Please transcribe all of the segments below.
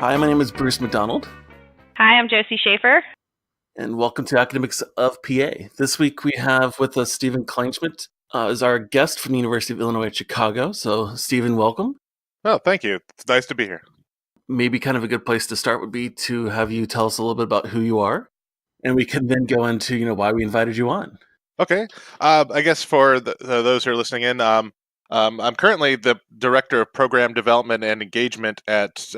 Hi, my name is Bruce McDonald. Hi, I'm Josie Schafer. And welcome to Academics of PA. This week we have with us Stephen Kleinschmit as our guest from the University of Illinois at Chicago. So, Stephen, welcome. Oh, thank you. It's nice to be here. Maybe kind of a good place to start would be to have you tell us a little bit about who you are, and we can then go into, why we invited you on. Okay. I guess for those who are listening in, I'm currently the Director of Program Development and Engagement at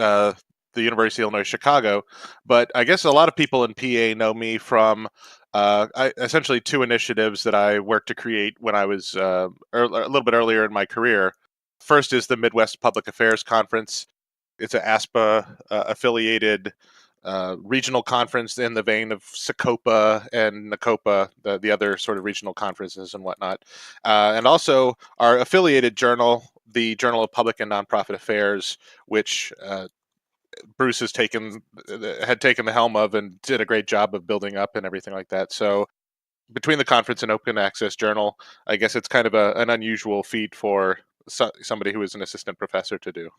the University of Illinois Chicago, but I guess a lot of people in PA know me from essentially two initiatives that I worked to create when I was a little bit earlier in my career. First is the Midwest Public Affairs Conference. It's an ASPA affiliated regional conference in the vein of Sacopa and Nacopa, the other sort of regional conferences and whatnot. And also our affiliated journal, the Journal of Public and Nonprofit Affairs, which Bruce had taken the helm of and did a great job of building up and everything like that. So between the conference and open access journal, I guess it's kind of an unusual feat for somebody who is an assistant professor to do.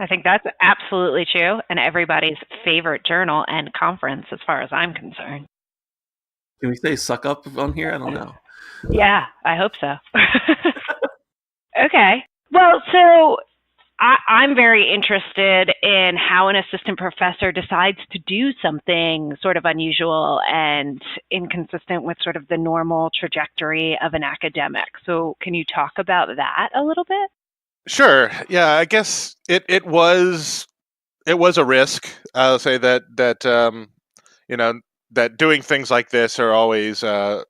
I think that's absolutely true, and everybody's favorite journal and conference as far as I'm concerned. Can we say suck up on here? I don't know. Yeah, I hope so. Okay. Well, so I'm very interested in how an assistant professor decides to do something sort of unusual and inconsistent with sort of the normal trajectory of an academic. So can you talk about that a little bit? Sure. Yeah, I guess it was a risk. I'll say that that doing things like this are always a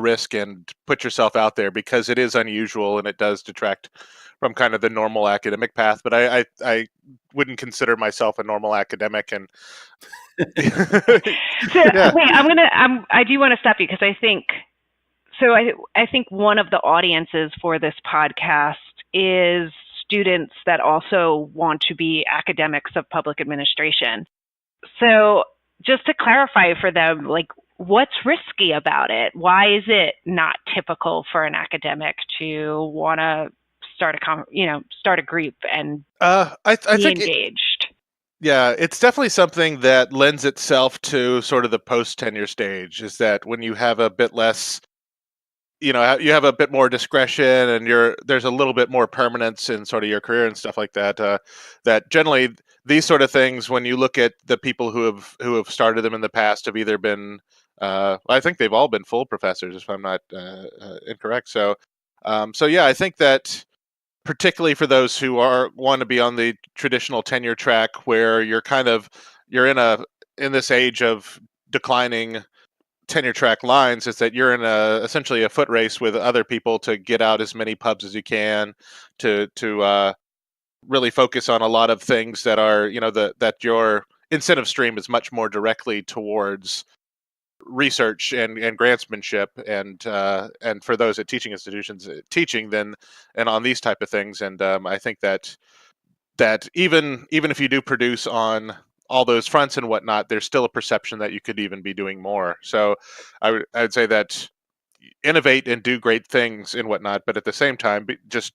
risk, and put yourself out there because it is unusual and it does detract from kind of the normal academic path. But I wouldn't consider myself a normal academic, and So yeah. wait, I do want to stop you because I think one of the audiences for this podcast is students that also want to be academics of public administration. So just to clarify for them, like, what's risky about it? Why is it not typical for an academic to want to start a group and I be think engaged? it's definitely something that lends itself to sort of the post-tenure stage, is that when you have a bit less, you have a bit more discretion and there's a little bit more permanence in sort of your career and stuff like that, that generally these sort of things, when you look at the people who have started them in the past, have either been I think they've all been full professors, if I'm not incorrect. So yeah, I think that particularly for those who want to be on the traditional tenure track, where you're in this age of declining tenure track lines, is that you're in essentially a foot race with other people to get out as many pubs as you can, to really focus on a lot of things that are, that your incentive stream is much more directly towards research and grantsmanship, and for those at teaching institutions, teaching then, and on these type of things. And I think that even if you do produce on all those fronts and whatnot, there's still a perception that you could even be doing more. So I'd say that innovate and do great things and whatnot, but at the same time, just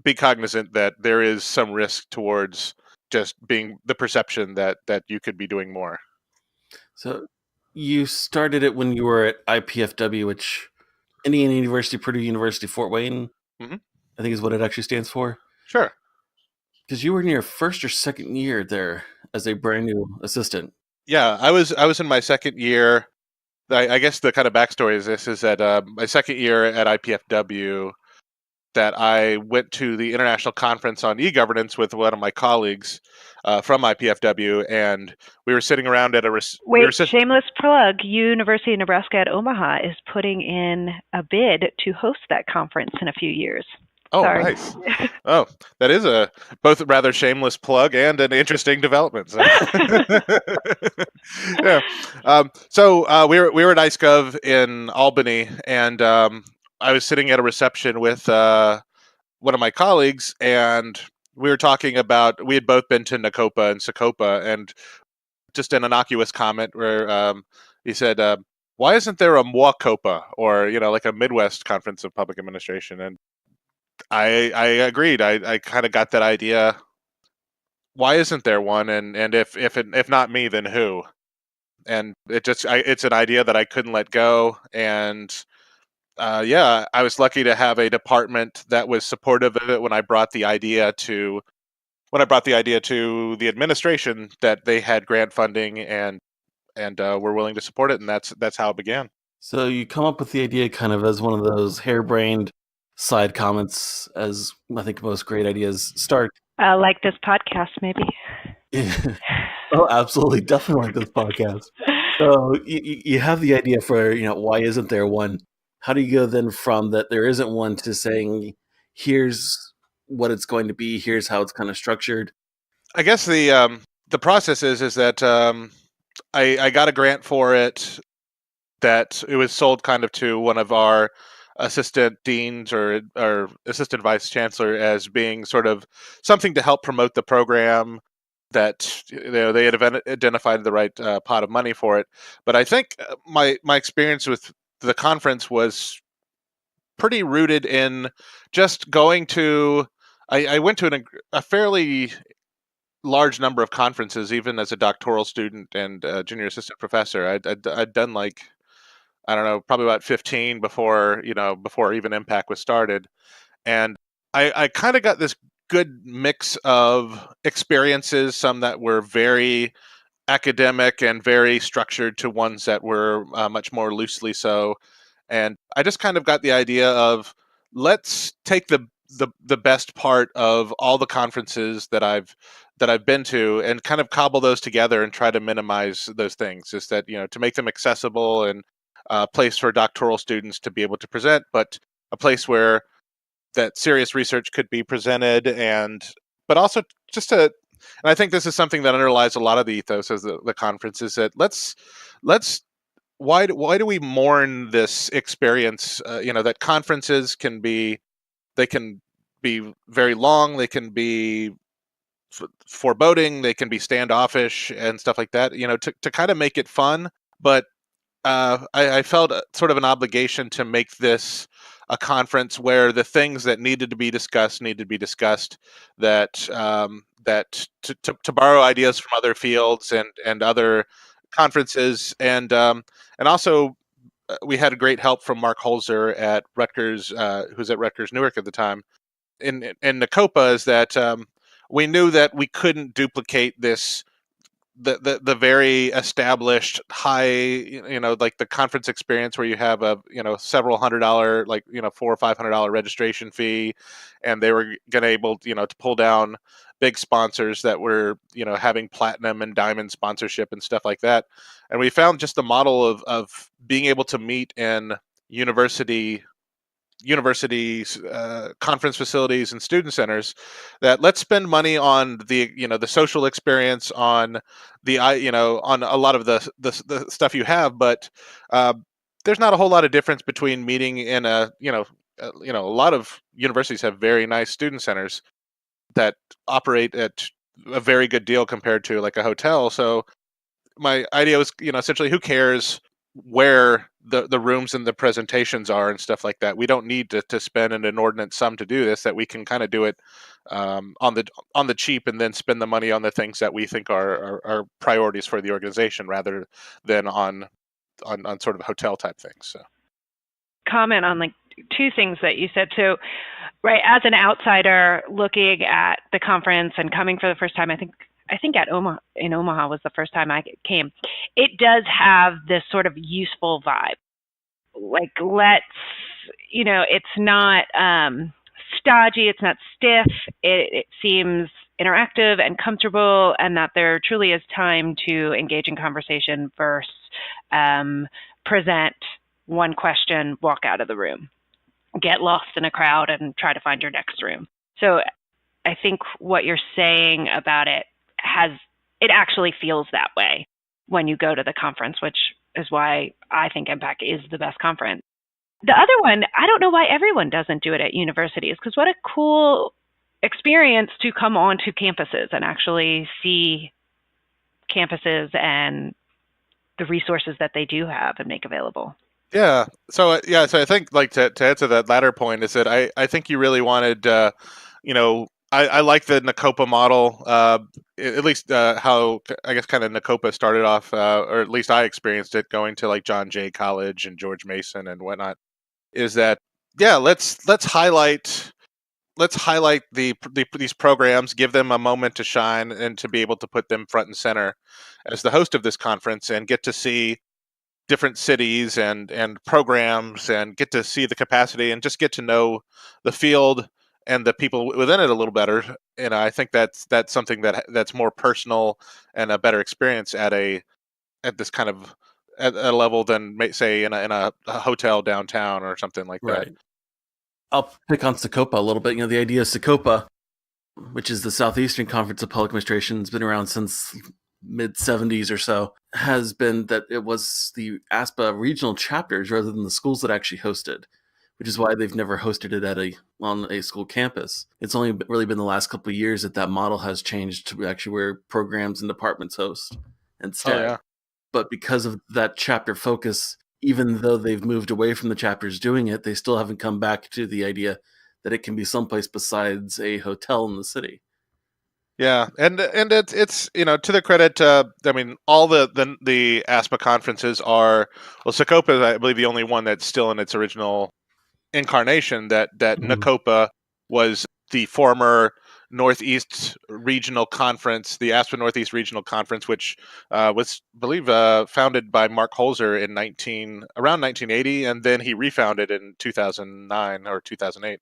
be cognizant that there is some risk towards just being the perception that you could be doing more. So you started it when you were at IPFW, which Indiana University, Purdue University, Fort Wayne, Mm-hmm. I think is what it actually stands for. Sure. Because you were in your first or second year there as a brand new assistant. Yeah, I was in my second year. I guess the kind of backstory is that my second year at IPFW, that I went to the International Conference on E-Governance with one of my colleagues from IPFW, and we were sitting around at a... Shameless plug, University of Nebraska at Omaha is putting in a bid to host that conference in a few years. Oh, Sorry. Nice. Oh, that is a both rather shameless plug and an interesting development. So. Yeah. So we were at IceGov in Albany, and I was sitting at a reception with one of my colleagues, and we were talking about, we had both been to Nacopa and Sacopa, and just an innocuous comment where he said, "Why isn't there a MWACOPA, or like a Midwest Conference of Public Administration?" And I agreed. I kind of got that idea why isn't there one? And if not me, then who? And it's an idea that I couldn't let go. And yeah, I was lucky to have a department that was supportive of it when I brought the idea to the administration, that they had grant funding and were willing to support it, and that's how it began. So you come up with the idea kind of as one of those harebrained side comments, as I think most great ideas start. Like this podcast, maybe. Oh, absolutely, definitely like this podcast. So you have the idea for, why isn't there one? How do you go then from that there isn't one to saying, here's what it's going to be, here's how it's kind of structured? I guess the process is that I got a grant for it, that it was sold kind of to one of our assistant deans or assistant vice chancellor as being sort of something to help promote the program, that they had identified the right pot of money for it. But I think my experience with the conference was pretty rooted in just going to. I went to a fairly large number of conferences, even as a doctoral student and junior assistant professor. I'd done like, I don't know, probably about 15 before even MPAC was started, and I kind of got this good mix of experiences, some that were very academic and very structured, to ones that were much more loosely so. And I just kind of got the idea of, let's take the best part of all the conferences that I've been to and kind of cobble those together and try to minimize those things. Is that, to make them accessible, and a place for doctoral students to be able to present, but a place where that serious research could be presented, and but also just to. And I think this is something that underlies a lot of the ethos of the conference, is that let's why do we mourn this experience? That conferences can be very long, they can be foreboding, they can be standoffish and stuff like that. To kind of make it fun, but I felt sort of an obligation to make this a conference where the things that needed to be discussed need to be discussed. That to borrow ideas from other fields and other conferences, and also we had great help from Mark Holzer at Rutgers, who's at Rutgers Newark at the time. In the COPA, is that we knew that we couldn't duplicate this the very established high, like the conference experience where you have a several $100, like $400 or $500 registration fee, and they were gonna able to pull down big sponsors that were having platinum and diamond sponsorship and stuff like that. And we found just the model of being able to meet in universities, conference facilities and student centers, that let's spend money on the the social experience, on the on a lot of the stuff you have, but there's not a whole lot of difference between meeting in a lot of universities have very nice student centers that operate at a very good deal compared to like a hotel. So my idea was, essentially, who cares where the rooms and the presentations are and stuff like that? We don't need to spend an inordinate sum to do this, that we can kind of do it on the cheap, and then spend the money on the things that we think are priorities for the organization, rather than on sort of hotel type things. So comment on like two things that you said. So, right, as an outsider looking at the conference and coming for the first time, I think in Omaha was the first time I came. It does have this sort of useful vibe. Like, it's not stodgy, it's not stiff. It seems interactive and comfortable, and that there truly is time to engage in conversation versus present one question, walk out of the room, get lost in a crowd, and try to find your next room. So I think what you're saying about it actually feels that way when you go to the conference, which is why I think MPAC is the best conference. The other one, I don't know why everyone doesn't do it at universities, because what a cool experience to come onto campuses and actually see campuses and the resources that they do have and make available. Yeah. So I think, like, to answer that latter point, is that I think you really wanted I like the Nacopa model, at least how I guess kind of Nacopa started off, or at least I experienced it going to like John Jay College and George Mason and whatnot. Is that let's highlight these programs, give them a moment to shine, and to be able to put them front and center as the host of this conference, and get to see different cities and programs, and get to see the capacity, and just get to know the field and the people within it a little better. And I think that's something that's more personal and a better experience at this kind of at a level than say in a hotel downtown or something like that. Right. I'll pick on Sacopa a little bit. The idea of Sacopa, which is the Southeastern Conference of Public Administration, has been around since mid-70s or so, has been that it was the ASPA regional chapters rather than the schools that actually hosted, which is why they've never hosted it on a school campus. It's only really been the last couple of years that model has changed to actually where programs and departments host instead. Oh, yeah. But because of that chapter focus, even though they've moved away from the chapters doing it, they still haven't come back to the idea that it can be someplace besides a hotel in the city. Yeah, and it's to the credit. I mean, all the ASPA conferences are, well, Sacopa is, I believe, the only one that's still in its original incarnation. That Nacopa was the former Northeast Regional Conference, the ASPA Northeast Regional Conference, which was, I believe, founded by Mark Holzer around 1980, and then he refounded in 2009 or 2008.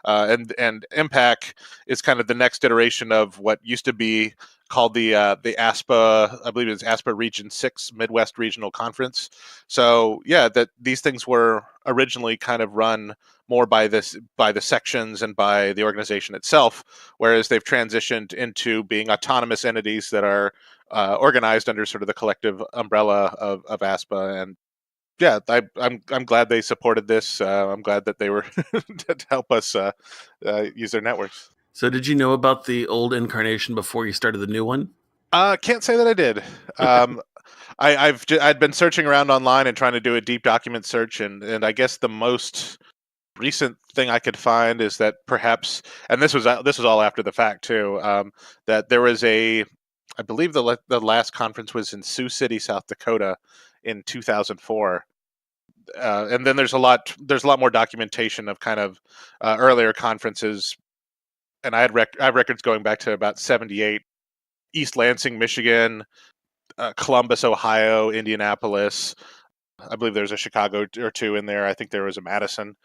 And MPAC is kind of the next iteration of what used to be called the ASPA, I believe it's ASPA Region 6 Midwest Regional Conference. So yeah, that these things were originally kind of run more by the sections and by the organization itself, whereas they've transitioned into being autonomous entities that are organized under sort of the collective umbrella of ASPA. And yeah, I'm glad they supported this. I'm glad that they were to help us use their networks. So did you know about the old incarnation before you started the new one? Can't say that I did. I'd been searching around online and trying to do a deep document search, and I guess the most recent thing I could find is that perhaps, and this was all after the fact too, that there was I believe the last conference was in Sioux City, South Dakota, in 2004. And then there's a lot more documentation of kind of earlier conferences, and I have records going back to about 78. East Lansing, Michigan, Columbus, Ohio, Indianapolis. I believe there's a Chicago or two in there. I think there was a Madison.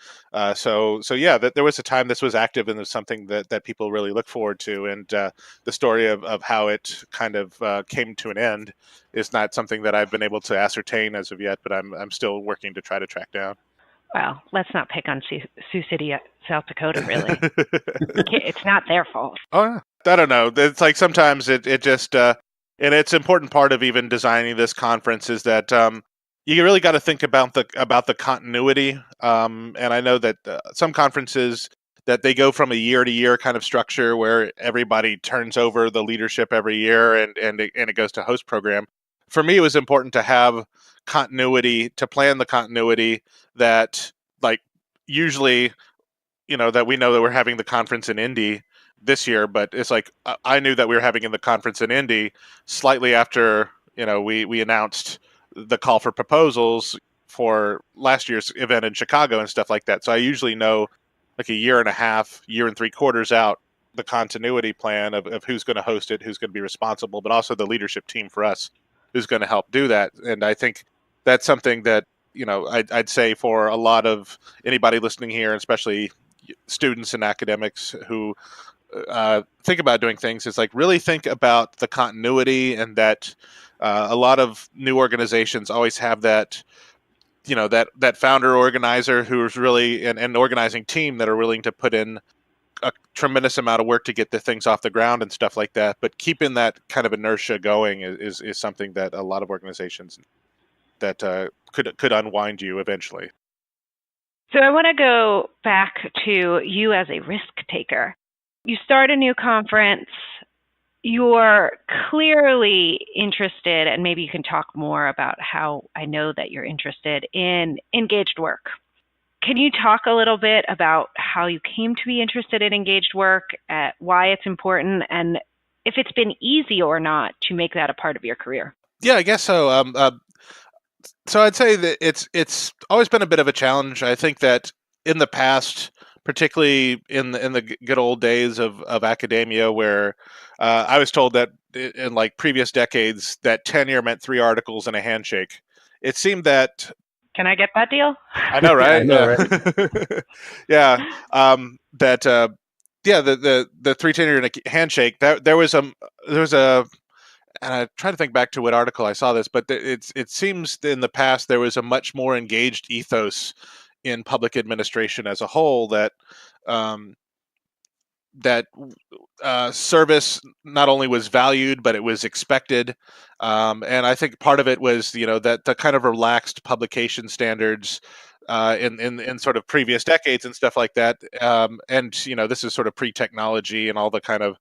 So yeah, there was a time this was active, and it was something that people really look forward to. And the story of how it kind of came to an end is not something that I've been able to ascertain as of yet, but I'm still working to try to track down. Well, let's not pick on Sioux City, South Dakota, really. It's not their fault. Oh, yeah. I don't know. It's like sometimes it just, and it's an important part of even designing this conference is that you really got to think about the continuity. And I know that some conferences that they go from a year to year kind of structure where everybody turns over the leadership every year and it goes to host program. For me, it was important to have continuity, to plan the continuity that, like, usually, that we know that we're having the conference in Indy this year, but it's like I knew that we were having in the conference in Indy slightly after we announced the call for proposals for last year's event in Chicago and stuff like that. So I usually know like a year and a half, year and 3/4 out the continuity plan of who's going to host it, who's going to be responsible, but also the leadership team for us who's going to help do that. And I think that's something that I'd say for a lot of anybody listening here, especially students and academics who think about doing things, is like really think about the continuity, and that a lot of new organizations always have that that founder organizer who's really an organizing team that are willing to put in a tremendous amount of work to get the things off the ground and stuff like that. But keeping that kind of inertia going is something that a lot of organizations that could unwind you eventually. So I want to go back to you as a risk taker. You start a new conference. You're clearly interested, and maybe you can talk more about how I know that you're interested in engaged work. Can you talk a little bit about how you came to be interested in engaged work, why it's important, and if it's been easy or not to make that a part of your career? Yeah, I guess so. So I'd say that it's always been a bit of a challenge. I think that in the past, particularly in the good old days of academia, where I was told that in like previous decades that tenure meant 3 articles and a handshake. It seemed that Can I get that deal? I know, right? I know, right? Yeah. That yeah, the 3 tenure and a handshake. That there was a and I try to think back to what article I saw this, but it seems in the past there was a much more engaged ethos in public administration as a whole that um, that service not only was valued but it was expected, and I think part of it was that the kind of relaxed publication standards in sort of previous decades and stuff like that, and this is sort of pre-technology and all the kind of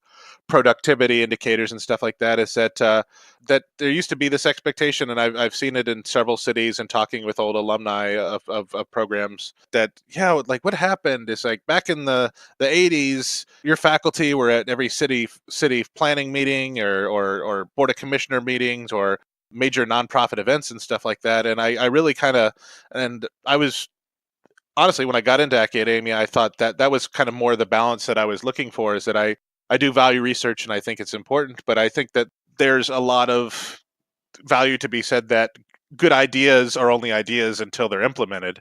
productivity indicators and stuff like that, is that there used to be this expectation, and I've seen it in several cities and talking with old alumni of programs that, like what happened is like back in the 80s, your faculty were at every city planning meeting or board of commissioner meetings or major nonprofit events and stuff like that. And I really kind of, and I was honestly, when I got into academia, I thought that was kind of more the balance that I was looking for, is that I do value research and I think it's important, but I think that there's a lot of value to be said that good ideas are only ideas until they're implemented,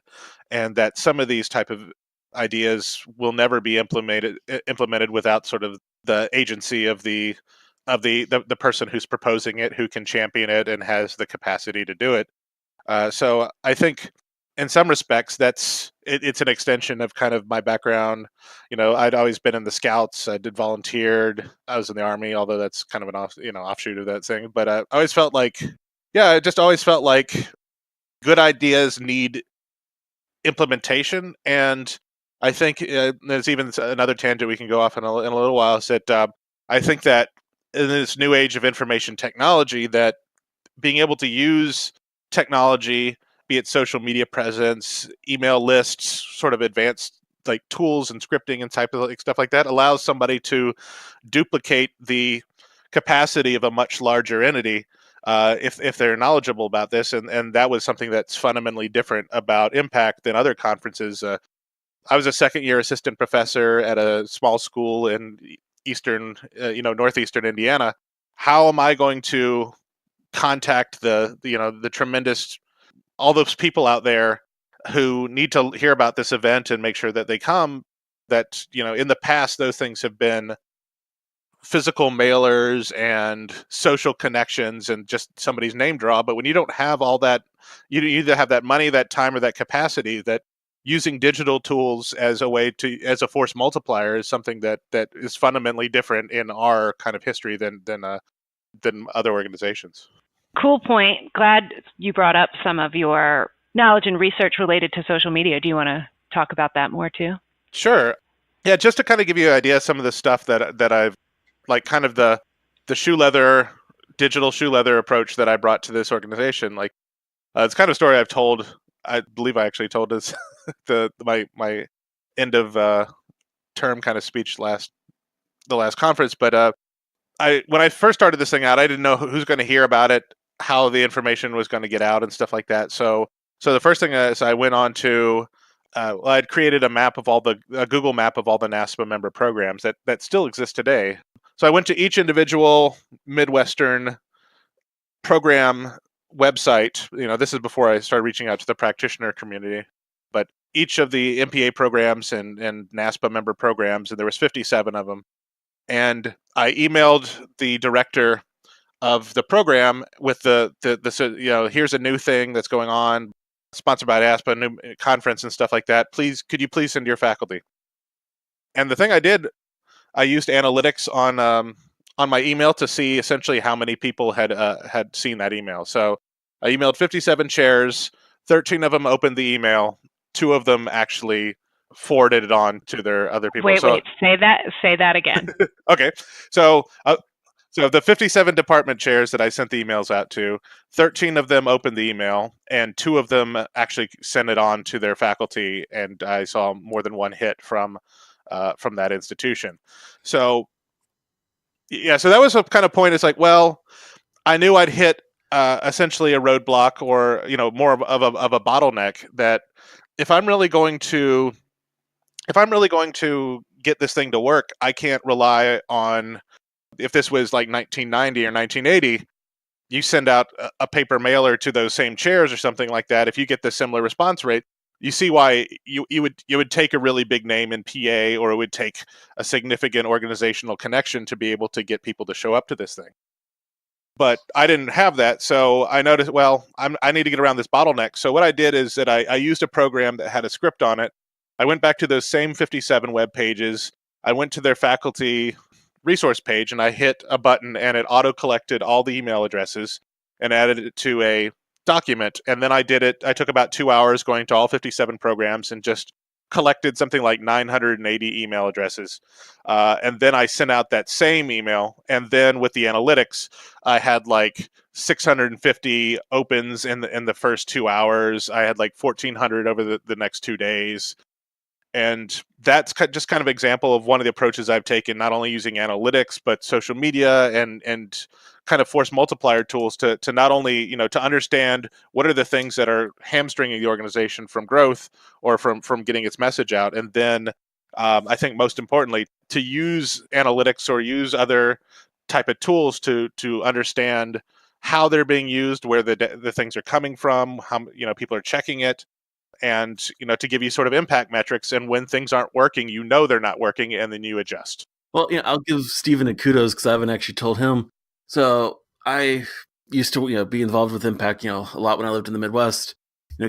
and that some of these type of ideas will never be implemented without sort of the agency of the person who's proposing it, who can champion it and has the capacity to do it. So I think in some respects it's an extension of kind of my background. I'd always been in the Scouts. I did volunteered. I was in the Army, although that's kind of an offshoot of that thing. But I always felt like, I just always felt like good ideas need implementation. And I think there's even another tangent we can go off in a little while, is that I think that in this new age of information technology, that being able to use technology, be it social media presence, email lists, sort of advanced like tools and scripting and type of stuff like that, allows somebody to duplicate the capacity of a much larger entity if they're knowledgeable about this. And that was something that's fundamentally different about MPAC than other conferences. I was a second-year assistant professor at a small school in northeastern Indiana. How am I going to contact the tremendous, all those people out there who need to hear about this event and make sure that they come? That in the past, those things have been physical mailers and social connections and just somebody's name draw. But when you don't have all that, you either have that money, that time, or that capacity, that using digital tools as a force multiplier is something that is fundamentally different in our kind of history than other organizations. Cool point. Glad you brought up some of your knowledge and research related to social media. Do you want to talk about that more too? Sure. Yeah, just to kind of give you an idea of some of the stuff that I've, like, kind of the digital shoe leather approach that I brought to this organization. Like, it's kind of a story I've told. I believe I actually told this my end of term kind of speech the last conference. But when I first started this thing out, I didn't know who's going to hear about it, how the information was going to get out, and stuff like that. So the first thing is I went on to I'd created a Google map of all the NASPA member programs that still exist today. So I went to each individual Midwestern program website. This is before I started reaching out to the practitioner community, but each of the MPA programs and NASPA member programs, and there was 57 of them. And I emailed the director of the program with the here's a new thing that's going on, sponsored by NASPA, new conference and stuff like that. Could you please send your faculty? And the thing I did, I used analytics on my email to see essentially how many people had seen that email. So I emailed 57 chairs, 13 of them opened the email, 2 of them actually forwarded it on to their other people. Wait, say that again. Okay. So So the 57 department chairs that I sent the emails out to, 13 of them opened the email, and 2 of them actually sent it on to their faculty, and I saw more than one hit from that institution. So yeah, so that was a kind of point. It's like, well, I knew I'd hit essentially a roadblock, or more of a bottleneck. That if I'm really going to get this thing to work, I can't rely on, if this was like 1990 or 1980, you send out a paper mailer to those same chairs or something like that. If you get the similar response rate, you see why you would take a really big name in PA, or it would take a significant organizational connection to be able to get people to show up to this thing. But I didn't have that, so I noticed, well, I need to get around this bottleneck. So what I did is that I used a program that had a script on it. I went back to those same 57 web pages. I went to their faculty resource page, and I hit a button, and it auto-collected all the email addresses and added it to a document. And then I took about 2 hours going to all 57 programs and just collected something like 980 email addresses. And then I sent out that same email. And then with the analytics, I had like 650 opens in the first 2 hours. I had like 1,400 over the next 2 days. And that's just kind of example of one of the approaches I've taken, not only using analytics, but social media and kind of force multiplier tools to not only, to understand what are the things that are hamstringing the organization from growth or from getting its message out. And then I think most importantly, to use analytics or use other type of tools to understand how they're being used, where the things are coming from, how people are checking it, and to give you sort of impact metrics. And when things aren't working, they're not working, and then you adjust. Well, I'll give Stephen a kudos because I haven't actually told him. So I used to be involved with MPAC a lot when I lived in the Midwest.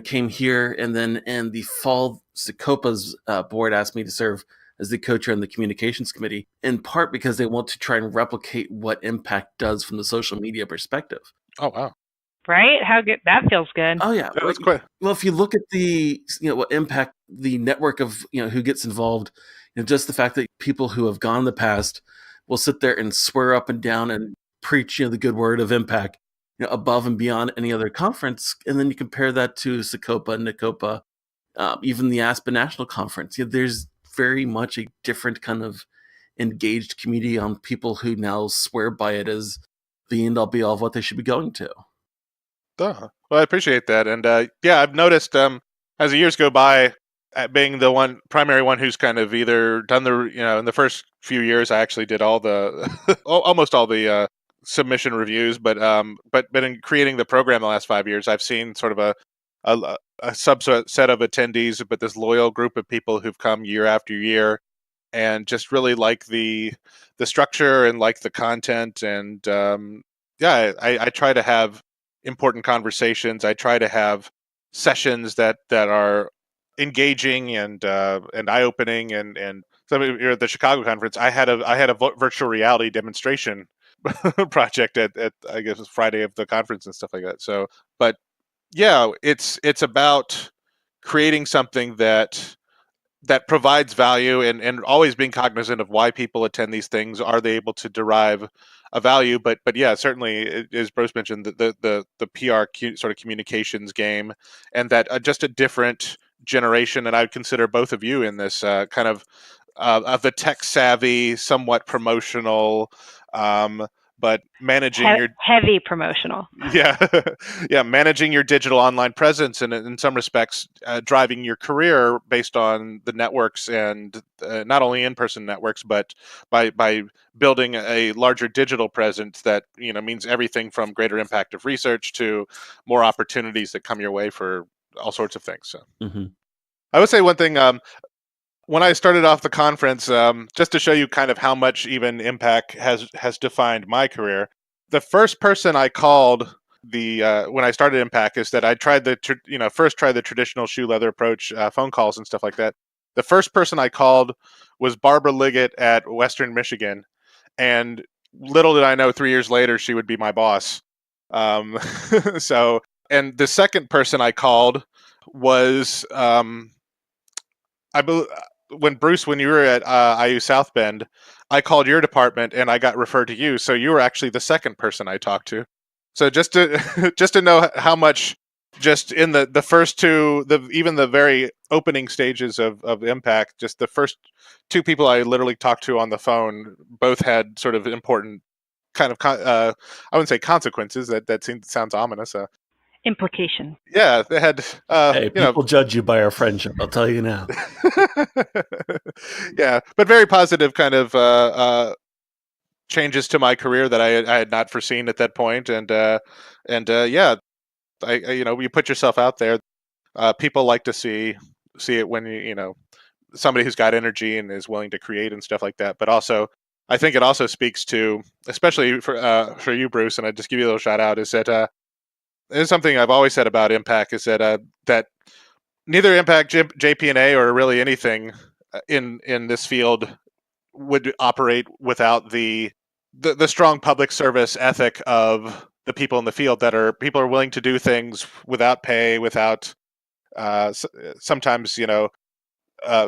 Came here, and then in the fall, Secopa's board asked me to serve as the co-chair on the communications committee, in part because they want to try and replicate what MPAC does from the social media perspective. Oh, wow. Right? How good that feels good. Oh yeah, that's quick. Well, if you look at the what MPAC, the network of who gets involved, just the fact that people who have gone in the past will sit there and swear up and down and preach the good word of MPAC, above and beyond any other conference, and then you compare that to Secopa, Nicopa, even the Aspen National Conference. There's very much a different kind of engaged community on people who now swear by it as the end all be all of what they should be going to. Well, I appreciate that. And I've noticed as the years go by, being the primary one who's kind of either done in the first few years, I actually did all the almost all the submission reviews, but in creating the program the last 5 years, I've seen sort of a subset of attendees, but this loyal group of people who've come year after year and just really like the structure and like the content. And I try to have important conversations. I try to have sessions that are engaging and eye-opening. And so at the Chicago conference, I had a virtual reality demonstration project at I guess it was Friday of the conference and stuff like that. So, but yeah, it's about creating something that provides value, and always being cognizant of why people attend these things. Are they able to derive a value? But yeah, certainly, as Bruce mentioned, the PR sort of communications game, and that just a different generation. And I would consider both of you in this kind of the tech savvy, somewhat promotional, but managing your heavy promotional. Yeah, managing your digital online presence, and in some respects, driving your career based on the networks, and not only in-person networks, but by building a larger digital presence that means everything from greater impact of research to more opportunities that come your way for all sorts of things. So, I would say one thing. When I started off the conference, just to show you kind of how much even MPAC has defined my career, the first person I called when I started MPAC is that I tried first tried the traditional shoe leather approach, phone calls and stuff like that. The first person I called was Barbara Liggett at Western Michigan, and little did I know, 3 years later she would be my boss. So, and the second person I called was when Bruce, when you were at IU South Bend, I called your department and I got referred to you, so you were actually the second person I talked to. So just to just to know how much, just in the first two, even the very opening stages of MPAC, just the first two people I literally talked to on the phone both had sort of important kind of I wouldn't say consequences, that sounds ominous. Implication. Yeah, they had Hey, people judge you by our friendship, I'll tell you now. Yeah, but very positive kind of changes to my career that I had not foreseen at that point, and yeah, I you put yourself out there. People like to see it when somebody who's got energy and is willing to create and stuff like that. But also, I think it also speaks to, especially for you, Bruce, and I just give you a little shout out, is that there's something I've always said about MPAC, is that that neither MPAC, JPNA, or really anything in this field would operate without the strong public service ethic of the people in the field, that people are willing to do things without pay, without sometimes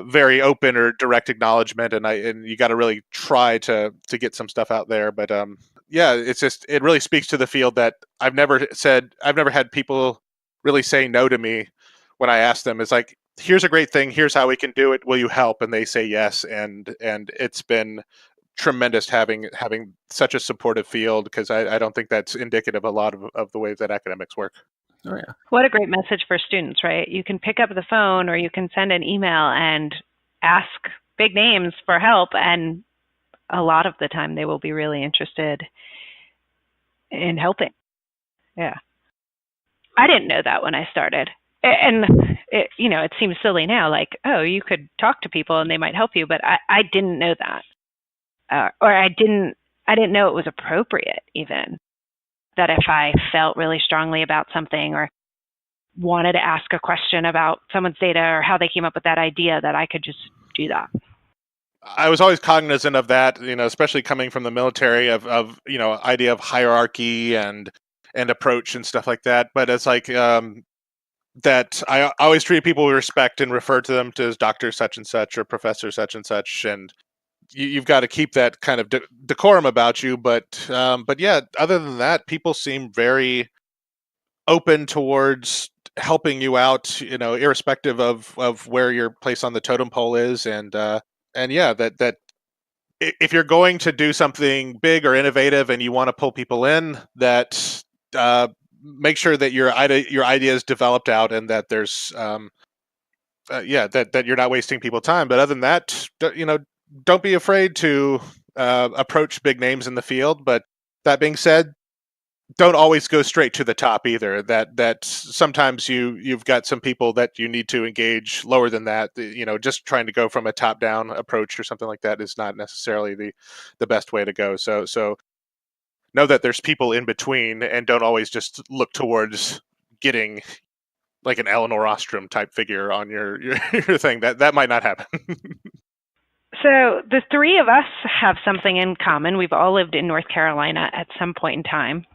very open or direct acknowledgement, and you got to really try to get some stuff out there. But yeah, it really speaks to the field that I've never had people really say no to me when I ask them. It's like, here's a great thing, here's how we can do it, will you help? And they say yes, and it's been tremendous having such a supportive field, because I don't think that's indicative a lot of the ways that academics work. Oh, yeah. What a great message for students, right? You can pick up the phone or you can send an email and ask big names for help, and a lot of the time they will be really interested in helping. Yeah. I didn't know that when I started. And it seems silly now, like, oh, you could talk to people and they might help you, but I didn't know that. Or I didn't know it was appropriate, even, that if I felt really strongly about something or wanted to ask a question about someone's data or how they came up with that idea, that I could just do that. I was always cognizant of that, especially coming from the military, of idea of hierarchy and approach and stuff like that. But it's like that I always treat people with respect and refer to them as Dr. such and such or Professor such and such, and you've got to keep that kind of decorum about you. But yeah, other than that, people seem very open towards helping you out, irrespective of where your place on the totem pole is, and yeah, that if you're going to do something big or innovative and you want to pull people in, that make sure that your idea is developed out, and that there's that you're not wasting people's time. But other than that, don't be afraid to approach big names in the field. But that being said, don't always go straight to the top either. That sometimes you've got some people that you need to engage lower than that. Just trying to go from a top down approach or something like that is not necessarily the best way to go. So know that there's people in between, and don't always just look towards getting like an Eleanor Ostrom type figure on your thing. That might not happen. So the three of us have something in common. We've all lived in North Carolina at some point in time.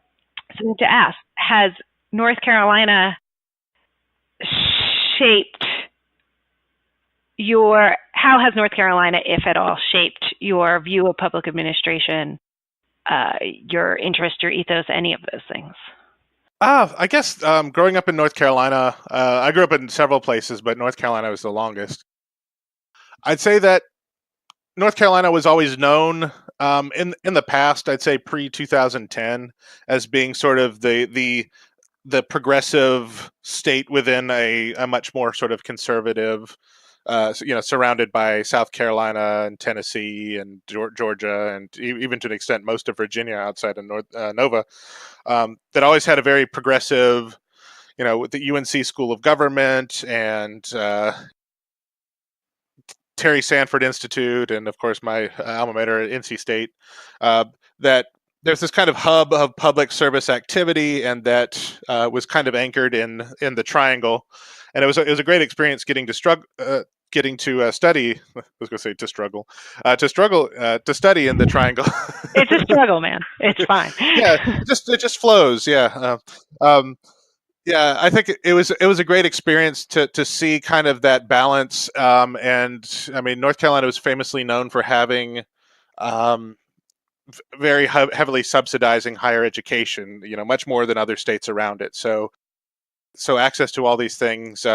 So to ask, how has North Carolina shaped, if at all, shaped your view of public administration, your interest, your ethos, any of those things? I guess growing up in North Carolina, I grew up in several places, but North Carolina was the longest. I'd say that North Carolina was always known in the past, I'd say pre-2010, as being sort of the progressive state within a much more sort of conservative, surrounded by South Carolina and Tennessee and Georgia, and even to an extent most of Virginia outside of Nova, that always had a very progressive, with the UNC School of Government and Terry Sanford Institute, and of course my alma mater at NC State, that there's this kind of hub of public service activity, and that was kind of anchored in the Triangle, and it was a great experience getting to study. I was going to say to study in the Triangle. It's a struggle, man. It's fine. Yeah, it just flows. Yeah. Yeah, I think it was a great experience to see kind of that balance. And I mean, North Carolina was famously known for having very heavily subsidizing higher education, much more than other states around it. So access to all these things,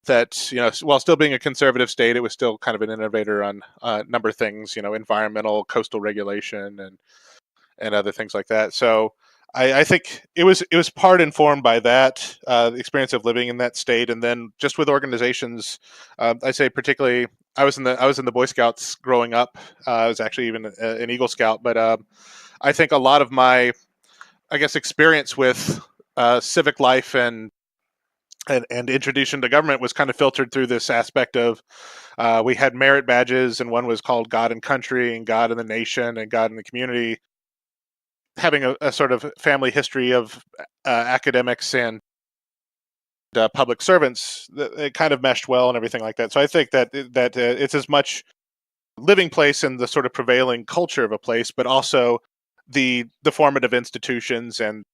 that, while still being a conservative state, it was still kind of an innovator on a number of things, environmental, coastal regulation, and other things like that. So I think it was part informed by that, the experience of living in that state, and then just with organizations. I say particularly, I was in the Boy Scouts growing up. I was actually even an Eagle Scout, but I think a lot of my, I guess, experience with civic life and introduction to government was kind of filtered through this aspect of, we had merit badges, and one was called God and Country, and God and the Nation, and God and the Community. Having a sort of family history of academics and public servants, it kind of meshed well and everything like that. So I think that it's as much living place and the sort of prevailing culture of a place, but also the formative institutions and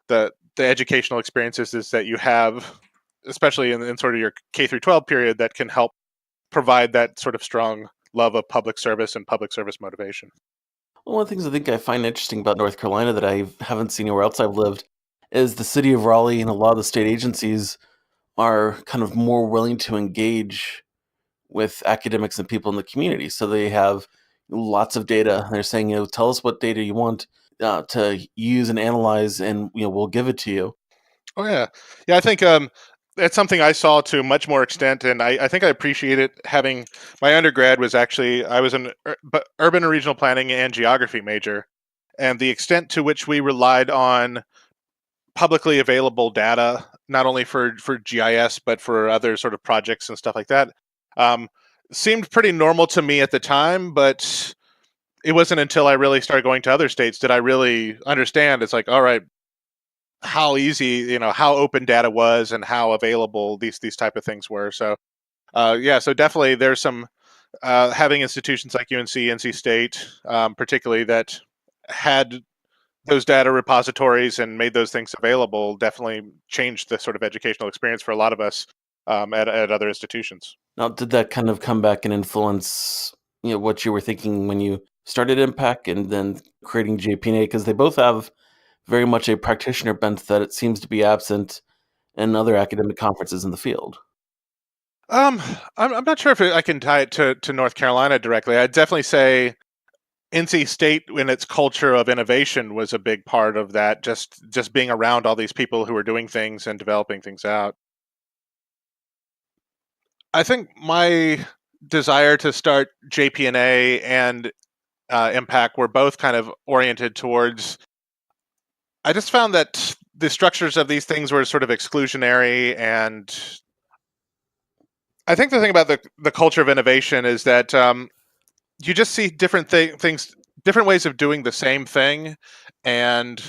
the educational experiences is that you have, especially in sort of your K through 12 period, that can help provide that sort of strong love of public service and public service motivation. Well, one of the things I think I find interesting about North Carolina that I haven't seen anywhere else I've lived is the city of Raleigh and a lot of the state agencies are kind of more willing to engage with academics and people in the community. So they have lots of data. They're saying, tell us what data you want to use and analyze, and we'll give it to you. Oh yeah, yeah. I think that's something I saw to a much more extent, and I think I appreciate it. Having my undergrad was actually, I was an urban and regional planning and geography major, and the extent to which we relied on publicly available data, not only for GIS but for other sort of projects and stuff like that, um, seemed pretty normal to me at the time. But it wasn't until I really started going to other states did I really understand. It's like, all right, how easy, how open data was and how available these type of things were. So yeah, so definitely there's some, having institutions like UNC, NC State, particularly, that had those data repositories and made those things available, definitely changed the sort of educational experience for a lot of us, at other institutions. Now, did that kind of come back and influence what you were thinking when you started MPAC and then creating JPNA? Because they both have very much a practitioner bent that it seems to be absent in other academic conferences in the field. Um, I'm not sure if I can tie it to North Carolina directly. I'd definitely say NC State, in its culture of innovation, was a big part of that. Just being around all these people who were doing things and developing things out. I think my desire to start JPNA and MPAC were both kind of oriented towards. I just found that the structures of these things were sort of exclusionary, and I think the thing about the culture of innovation is that, you just see different things, different ways of doing the same thing, and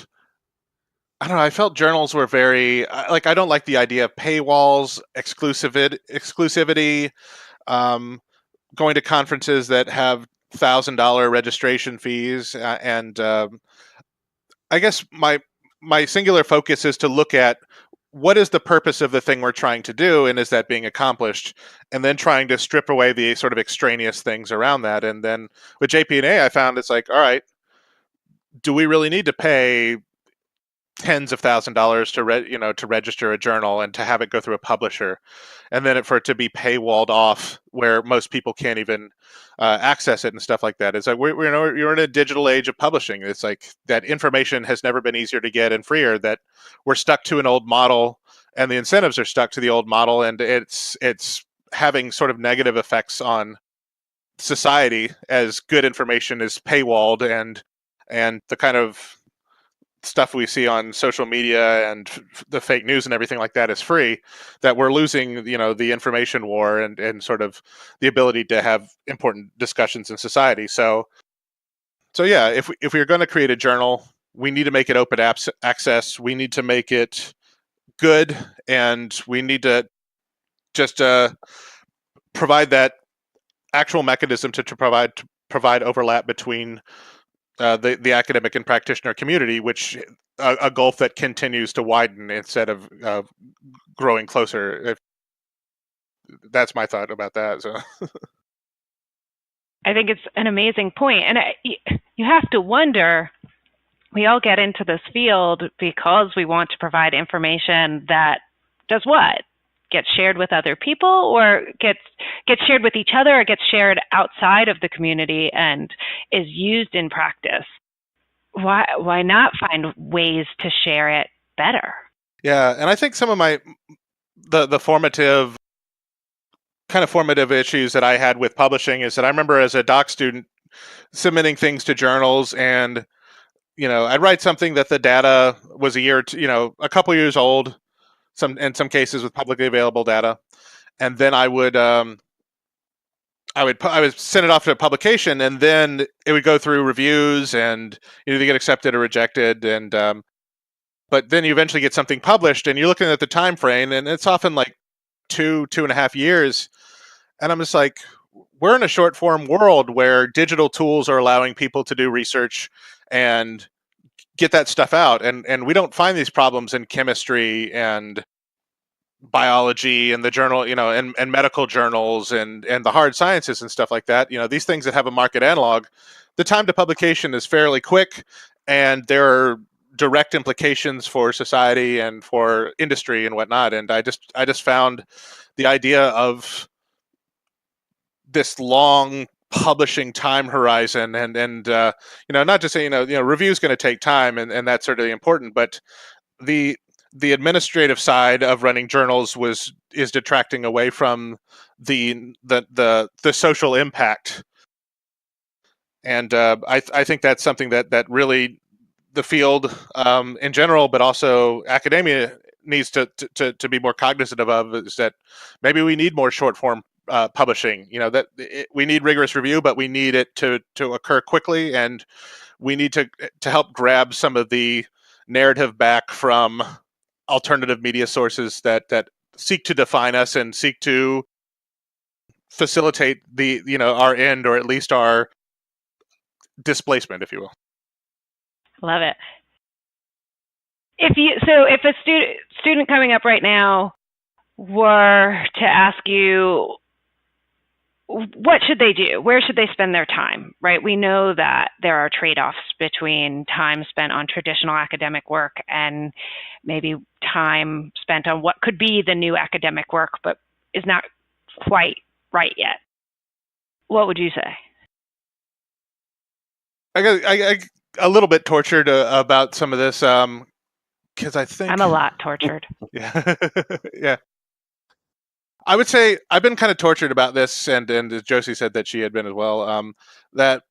I don't know. I felt journals were very, like, I don't like the idea of paywalls, exclusivity, um, going to conferences that have $1,000 registration fees, and I guess my singular focus is to look at what is the purpose of the thing we're trying to do, and is that being accomplished, and then trying to strip away the sort of extraneous things around that. And then with JPNA, I found it's like, all right, do we really need to pay tens of $1,000s to register a journal and to have it go through a publisher, and then for it to be paywalled off where most people can't even access it and stuff like that? It's like, you're in a digital age of publishing. It's like that information has never been easier to get and freer, that we're stuck to an old model, and the incentives are stuck to the old model, and it's having sort of negative effects on society as good information is paywalled, and the kind of stuff we see on social media and the fake news and everything like that is free, that we're losing, the information war, and sort of the ability to have important discussions in society. So yeah, if we're going to create a journal, we need to make it open access. We need to make it good, and we need to just provide that actual mechanism to provide overlap between the academic and practitioner community, which a gulf that continues to widen instead of growing closer. That's my thought about that. So I think it's an amazing point. And you have to wonder, we all get into this field because we want to provide information that does what? Gets shared with other people, or gets shared with each other, or gets shared outside of the community and is used in practice. Why not find ways to share it better? Yeah, and I think some of the formative issues that I had with publishing is that I remember as a doc student submitting things to journals, and I'd write something that the data was a couple years old, in some cases with publicly available data, and then I would send it off to a publication, and then it would go through reviews and either get accepted or rejected, and but then you eventually get something published, and you're looking at the time frame, and it's often like 2.5 years, and I'm just like, we're in a short form world where digital tools are allowing people to do research and get that stuff out, and we don't find these problems in chemistry and biology and the journal, and medical journals and the hard sciences and stuff like that. These things that have a market analog, the time to publication is fairly quick, and there are direct implications for society and for industry and whatnot. And I just found the idea of this long publishing time horizon, and not just saying, review is going to take time, and that's certainly important, but the administrative side of running journals is detracting away from the social impact. And I think that's something that really the field in general, but also academia, needs to be more cognizant of, is that maybe we need more short form publishing. We need rigorous review, but we need it to occur quickly, and we need to help grab some of the narrative back from alternative media sources that seek to define us and seek to facilitate our end, or at least our displacement, if you will. Love it. If a student coming up right now were to ask you, what should they do? Where should they spend their time, right? We know that there are trade-offs between time spent on traditional academic work and maybe time spent on what could be the new academic work, but is not quite right yet. What would you say? I got a little bit tortured about some of this, because I think I'm a lot tortured. Yeah. Yeah. I would say I've been kind of tortured about this, and as Josie said that she had been as well. That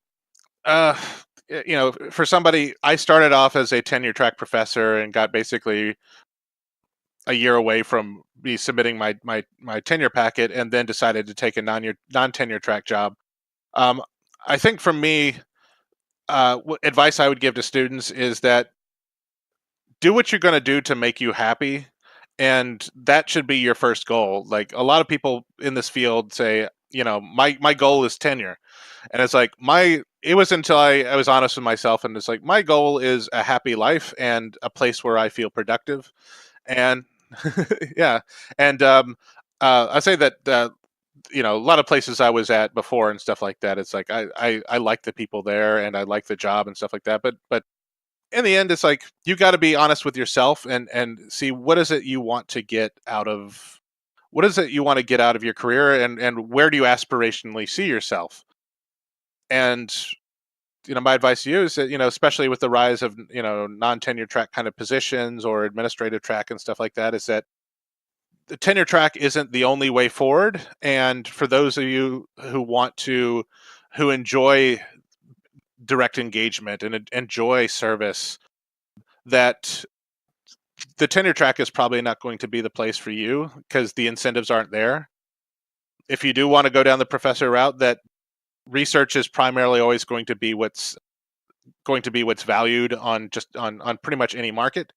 for somebody, I started off as a tenure-track professor and got basically a year away from me submitting my tenure packet, and then decided to take a non-tenure-track job. I think for me, advice I would give to students is that do what you're going to do to make you happy, and that should be your first goal. Like, a lot of people in this field say, my goal is tenure, and it's like, it was until I was honest with myself, and it's like, my goal is a happy life and a place where I feel productive. And yeah, and I say that a lot of places I was at before and stuff like that, it's like I like the people there, and I like the job and stuff like that, but in the end, it's like, you got to be honest with yourself and see, what is it you want to get out of your career, and where do you aspirationally see yourself. And my advice to you is that, especially with the rise of non-tenure track kind of positions or administrative track and stuff like that, is that the tenure track isn't the only way forward. And for those of you who enjoy direct engagement and enjoy service, that the tenure track is probably not going to be the place for you, because the incentives aren't there. If you do want to go down the professor route, that research is primarily always going to be what's valued on pretty much any market,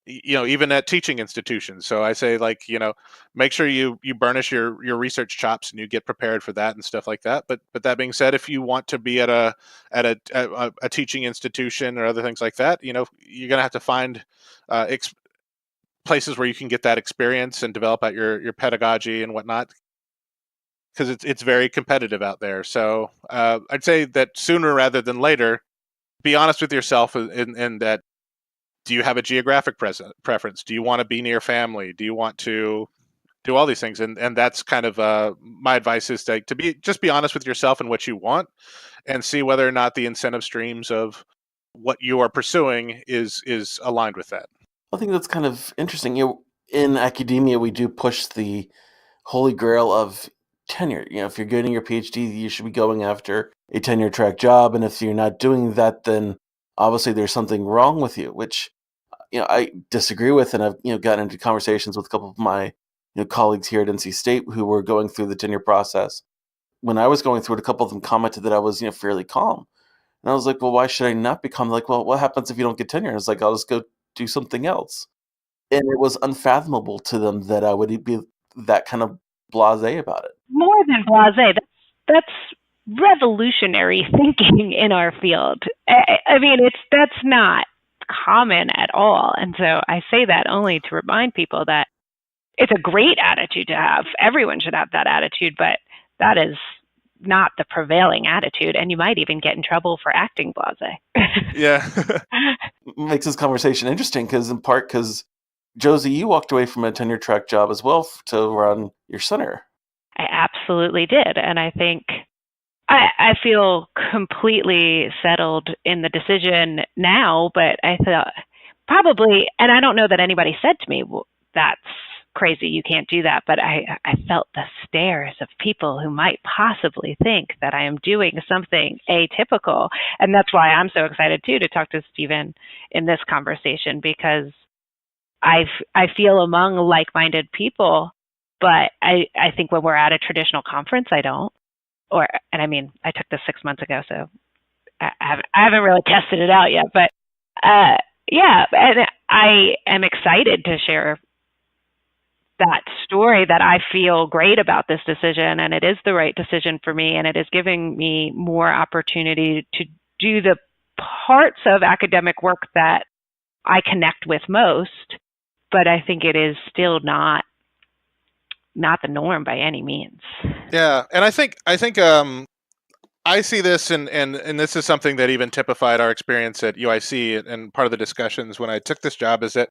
even at teaching institutions. So I say, like, make sure you burnish your research chops and you get prepared for that and stuff like that. But that being said, if you want to be at a teaching institution or other things like that, you're going to have to find places where you can get that experience and develop out your pedagogy and whatnot. because it's very competitive out there. So I'd say that sooner rather than later, be honest with yourself in that. Do you have a geographic preference? Do you want to be near family? Do you want to do all these things? And that's kind of my advice is to be honest with yourself and what you want, and see whether or not the incentive streams of what you are pursuing is aligned with that. I think that's kind of interesting. In academia, we do push the holy grail of tenure. If you're getting your PhD, you should be going after a tenure-track job, and if you're not doing that, then obviously there's something wrong with you, which I disagree with, and I've gotten into conversations with a couple of my colleagues here at NC State who were going through the tenure process. When I was going through it, a couple of them commented that I was fairly calm, and I was like, well, why should I not be calm? Like, well, what happens if you don't get tenure? And it's like, I'll just go do something else. And it was unfathomable to them that I would be that kind of blasé about it. More than blasé, that's revolutionary thinking in our field. I mean, that's not common at all. And so I say that only to remind people that it's a great attitude to have. Everyone should have that attitude, but that is not the prevailing attitude, and you might even get in trouble for acting blasé. Yeah. Makes this conversation interesting because Josie, you walked away from a tenure-track job as well to run your center. I absolutely did, and I think I feel completely settled in the decision now, but I thought probably, and I don't know that anybody said to me, well, that's crazy, you can't do that, but I felt the stares of people who might possibly think that I am doing something atypical, and that's why I'm so excited too to talk to Stephen in this conversation, because I feel among like-minded people, but I think when we're at a traditional conference, I don't. And I mean, I took this 6 months ago, so I haven't really tested it out yet. But yeah, and I am excited to share that story, that I feel great about this decision, and it is the right decision for me, and it is giving me more opportunity to do the parts of academic work that I connect with most. But I think it is still not the norm by any means. Yeah, and I think I see this, and this is something that even typified our experience at UIC, and part of the discussions when I took this job is that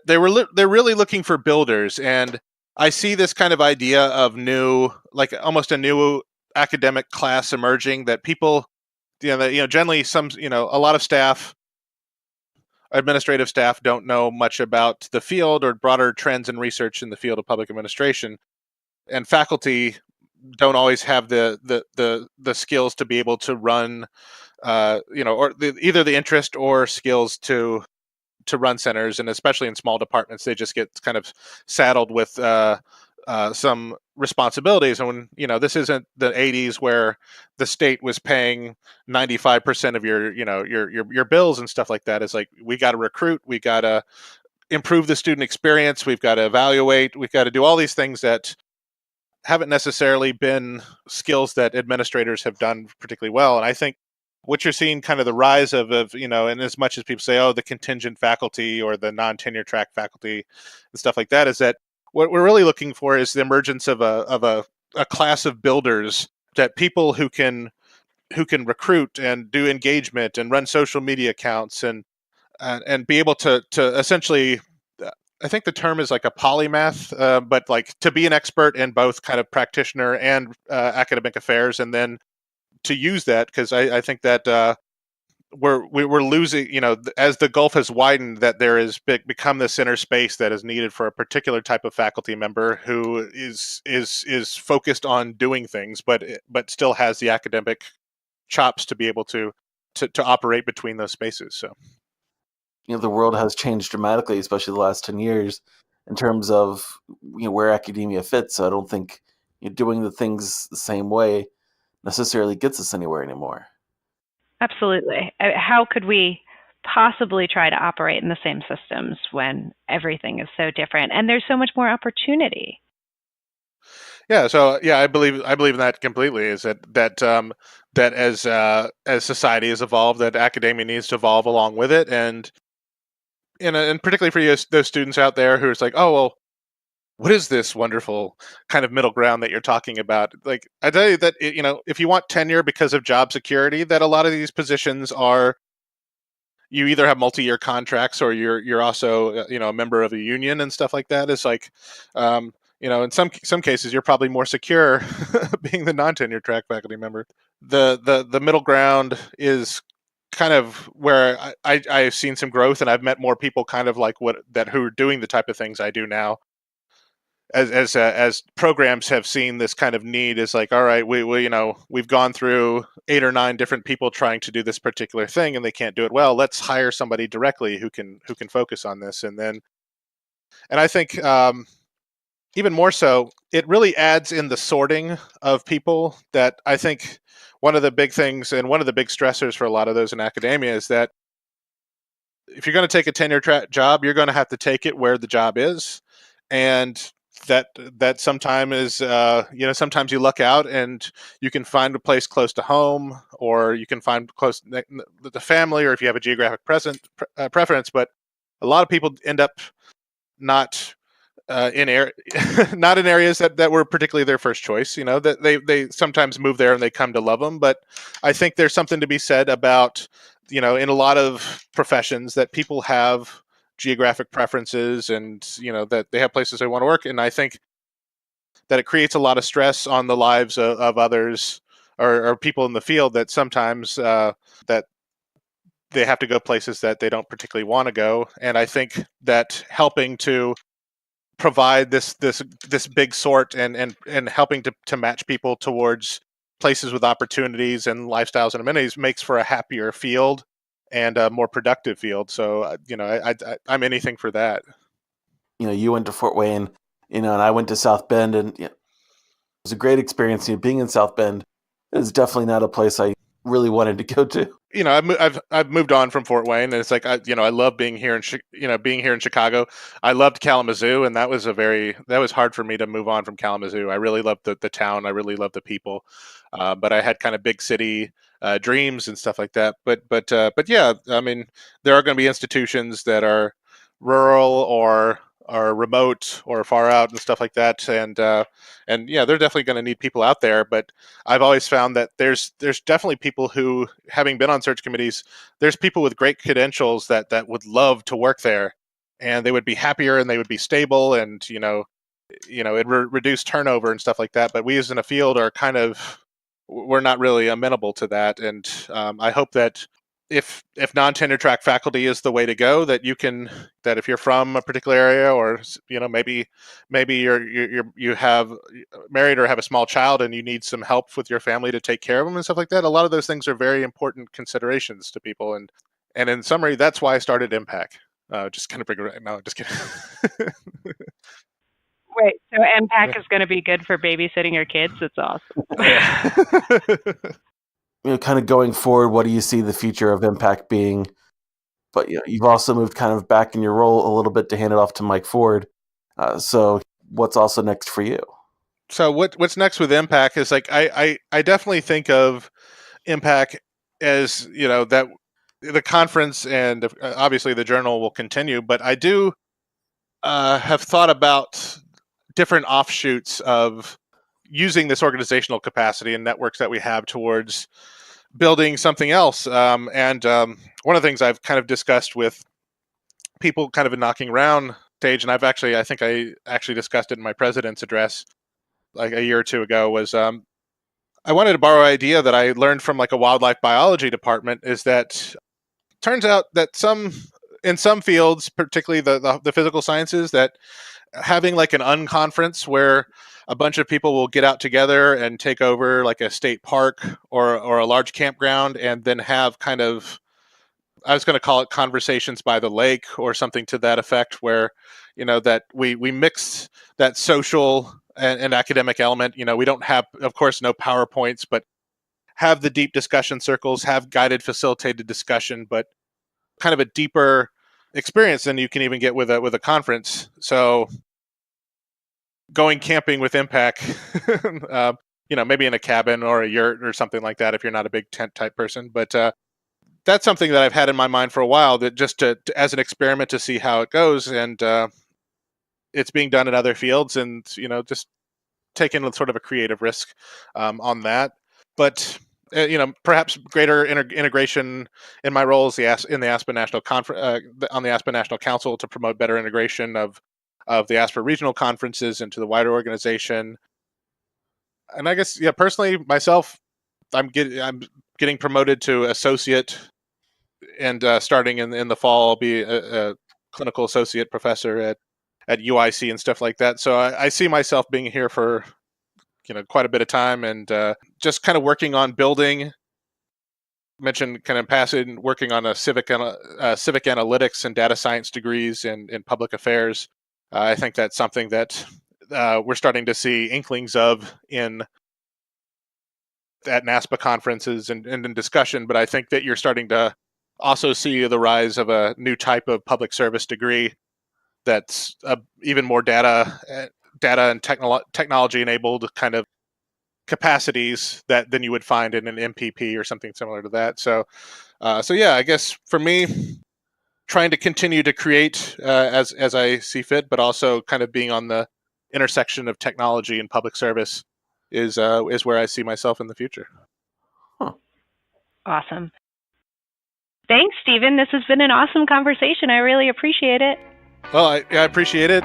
they're really looking for builders, and I see this kind of idea of new, like almost a new academic class emerging, that people, generally a lot of staff, administrative staff, don't know much about the field or broader trends and research in the field of public administration, and faculty don't always have the skills to be able to run, or either the interest or skills to run centers, and especially in small departments, they just get kind of saddled with some responsibilities. And when this isn't the 80s where the state was paying 95% of your bills and stuff like that. It's like, we got to recruit, we got to improve the student experience, we've got to evaluate, we've got to do all these things that haven't necessarily been skills that administrators have done particularly well. And I think what you're seeing, kind of the rise of and as much as people say, oh, the contingent faculty or the non-tenure track faculty and stuff like that, is that what we're really looking for is the emergence of a class of builders, that people who can recruit and do engagement and run social media accounts and be able to essentially, I think the term is like a polymath, but like to be an expert in both kind of practitioner and academic affairs, and then to use that, because I think that we're losing, as the gulf has widened, that there has become this inner space that is needed for a particular type of faculty member who is focused on doing things, but still has the academic chops to be able to operate between those spaces. So the world has changed dramatically, especially the last 10 years, in terms of where academia fits. So I don't think doing the things the same way necessarily gets us anywhere anymore. Absolutely. How could we possibly try to operate in the same systems when everything is so different and there's so much more opportunity? Yeah, so I believe in that completely. Is that as society has evolved, that academia needs to evolve along with it, and particularly for those students out there who are like, oh well, what is this wonderful kind of middle ground that you're talking about? Like, I tell you that, if you want tenure because of job security, that a lot of these positions are, you either have multi-year contracts or you're also a member of a union and stuff like that. It's like, in some cases you're probably more secure being the non-tenure track faculty member. The middle ground is kind of where I've seen some growth, and I've met more people kind of like who are doing the type of things I do now. As programs have seen this kind of need, is like, all right, we've gone through 8 or 9 different people trying to do this particular thing and they can't do it well. Let's hire somebody directly who can focus on this. And I think, even more so, it really adds in the sorting of people. That I think one of the big things and one of the big stressors for a lot of those in academia is that if you're going to take a tenure track job, you're going to have to take it where the job is. And that sometimes is, sometimes you luck out and you can find a place close to home, or you can find close to the family, or if you have a geographic preference. But a lot of people end up not not in areas that were particularly their first choice. That they sometimes move there and they come to love them. But I think there's something to be said about, in a lot of professions, that people have geographic preferences, and that they have places they want to work. And I think that it creates a lot of stress on the lives of others, or people in the field, that sometimes that they have to go places that they don't particularly want to go. And I think that helping to provide this big sort, and helping to match people towards places with opportunities and lifestyles and amenities makes for a happier field and a more productive field. So I'm anything for that. You went to Fort Wayne, and I went to South Bend, and it was a great experience. Being in South Bend is definitely not a place I really wanted to go to. I've moved on from Fort Wayne, and it's like, I love being here in Chicago. I loved Kalamazoo, and that was hard for me to move on from Kalamazoo. I really loved the town. I really loved the people, but I had kind of big city dreams and stuff like that. But yeah, I mean, there are going to be institutions that are rural or remote or far out and stuff like that, and yeah, they're definitely going to need people out there. But I've always found that there's definitely people who, having been on search committees, there's people with great credentials that would love to work there, and they would be happier and they would be stable, and it reduce turnover and stuff like that. But we as in a field are we're not really amenable to that. And I hope that if non-tenure track faculty is the way to go, that if you're from a particular area, or maybe you have married or have a small child and you need some help with your family to take care of them and stuff like that, a lot of those things are very important considerations to people. And in summary, that's why I started MPAC. Just kind of bring it right now. Just kidding. Wait, so MPAC is going to be good for babysitting your kids? It's awesome. Kind of going forward, what do you see the future of MPAC being? But you've also moved kind of back in your role a little bit to hand it off to Mike Ford. So what's also next for you? So what's next with MPAC is, like, I definitely think of MPAC as, that the conference and obviously the journal will continue, but I do have thought about different offshoots of using this organizational capacity and networks that we have towards building something else. And one of the things I've kind of discussed with people kind of in Knocking Around stage, and I think I actually discussed it in my president's address like a year or two ago, was I wanted to borrow an idea that I learned from like a wildlife biology department, is that turns out that in some fields, particularly the physical sciences, that having like an unconference where a bunch of people will get out together and take over like a state park or a large campground, and then have kind of, I was going to call it conversations by the lake or something to that effect, where that we mix that social and academic element. We don't have, of course, no PowerPoints, but have the deep discussion circles, have guided facilitated discussion, but kind of a deeper experience than you can even get with a conference. So going camping with MPAC, maybe in a cabin or a yurt or something like that, if you're not a big tent type person. But that's something that I've had in my mind for a while, that just to as an experiment to see how it goes. And it's being done in other fields, and just taking sort of a creative risk on that. But perhaps greater integration in my role as in the Aspen National on the Aspen National Council to promote better integration of the Aspen regional conferences into the wider organization. And I guess, personally myself, I'm getting promoted to associate, and starting in the fall, I'll be a clinical associate professor at UIC and stuff like that. So I see myself being here for quite a bit of time, and just kind of working on building. Mentioned kind of passing, working on a civic analytics and data science degrees in public affairs. I think that's something that we're starting to see inklings of at NASPA conferences and in discussion. But I think that you're starting to also see the rise of a new type of public service degree that's even more data and technology enabled kind of capacities than you would find in an MPP or something similar to that. So yeah, I guess for me, trying to continue to create as I see fit, but also kind of being on the intersection of technology and public service is where I see myself in the future. Huh. Awesome. Thanks, Stephen. This has been an awesome conversation. I really appreciate it. Well, I appreciate it.